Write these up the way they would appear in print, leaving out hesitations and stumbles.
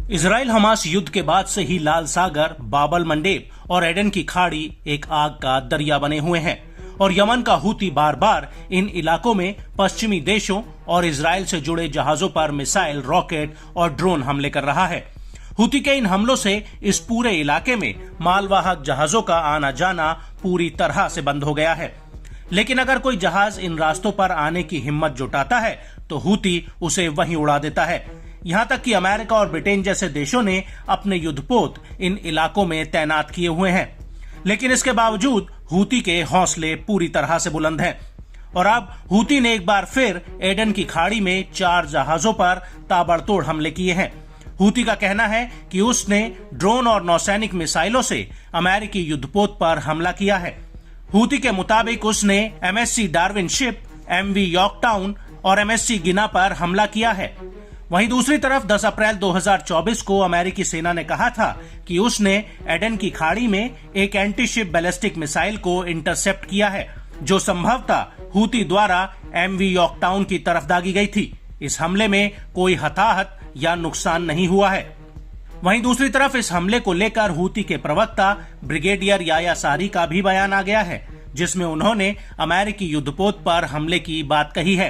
Israel Hamas युद्ध के बाद से ही लाल सागर, बाबल मंडेब और एडन की खाड़ी एक आग का दरिया बने हुए हैं और यमन का हूती बार बार इन इलाकों में पश्चिमी देशों और इजराइल से जुड़े जहाजों पर मिसाइल, रॉकेट और ड्रोन हमले कर रहा है। हूती के इन हमलों से इस पूरे इलाके में मालवाहक जहाजों का आना जाना पूरी तरह से बंद हो गया है। लेकिन अगर कोई जहाज इन रास्तों पर आने की हिम्मत जुटाता है तो हूती उसे वहीं उड़ा देता है। यहाँ तक कि अमेरिका और ब्रिटेन जैसे देशों ने अपने युद्धपोत इन इलाकों में तैनात किए हुए हैं। लेकिन इसके बावजूद हूती के हौसले पूरी तरह से बुलंद हैं और अब हूती ने एक बार फिर एडन की खाड़ी में 4 जहाजों पर ताबड़तोड़ हमले किए हैं। हूती का कहना है कि उसने ड्रोन और नौसैनिक मिसाइलों से अमेरिकी युद्धपोत पर हमला किया है। हूती के मुताबिक उसने MSC Darwin ship, MV Yorktown और MSC गिना पर हमला किया है। वहीं दूसरी तरफ 10 अप्रैल 2024 को अमेरिकी सेना ने कहा था कि उसने एडन की खाड़ी में एक एंटी शिप बैलिस्टिक मिसाइल को इंटरसेप्ट किया है, जो संभवतः हूती द्वारा MV यॉर्कटाउन की तरफ दागी गई थी। इस हमले में कोई हताहत या नुकसान नहीं हुआ है। वहीं दूसरी तरफ इस हमले को लेकर हूती के प्रवक्ता ब्रिगेडियर याया सारी का भी बयान आ गया है, जिसमें उन्होंने अमेरिकी युद्धपोत पर हमले की बात कही है।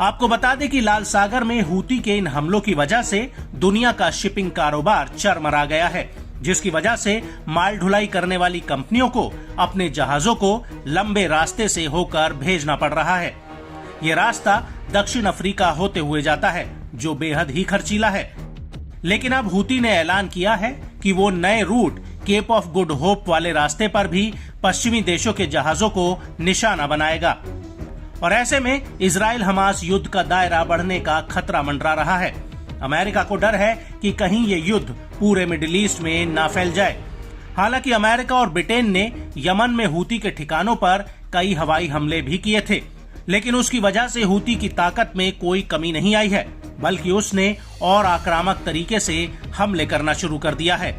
आपको बता दें कि लाल सागर में हूती के इन हमलों की वजह से दुनिया का शिपिंग कारोबार चरमरा गया है, जिसकी वजह से माल ढुलाई करने वाली कंपनियों को अपने जहाजों को लंबे रास्ते से होकर भेजना पड़ रहा है। ये रास्ता दक्षिण अफ्रीका होते हुए जाता है, जो बेहद ही खर्चीला है। लेकिन अब हूती ने ऐलान किया है कि वो नए route Cape of Good Hope वाले रास्ते पर भी पश्चिमी देशों के जहाजों को निशाना बनाएगा और ऐसे में इजराइल हमास युद्ध का दायरा बढ़ने का खतरा मंडरा रहा है। अमेरिका को डर है कि कहीं ये युद्ध पूरे मिडिल ईस्ट में ना फैल जाए। हालांकि अमेरिका और ब्रिटेन ने यमन में हूती के ठिकानों पर कई हवाई हमले भी किए थे, लेकिन उसकी वजह से हूती की ताकत में कोई कमी नहीं आई है, बल्कि उसने और आक्रामक तरीके से हमले करना शुरू कर दिया है।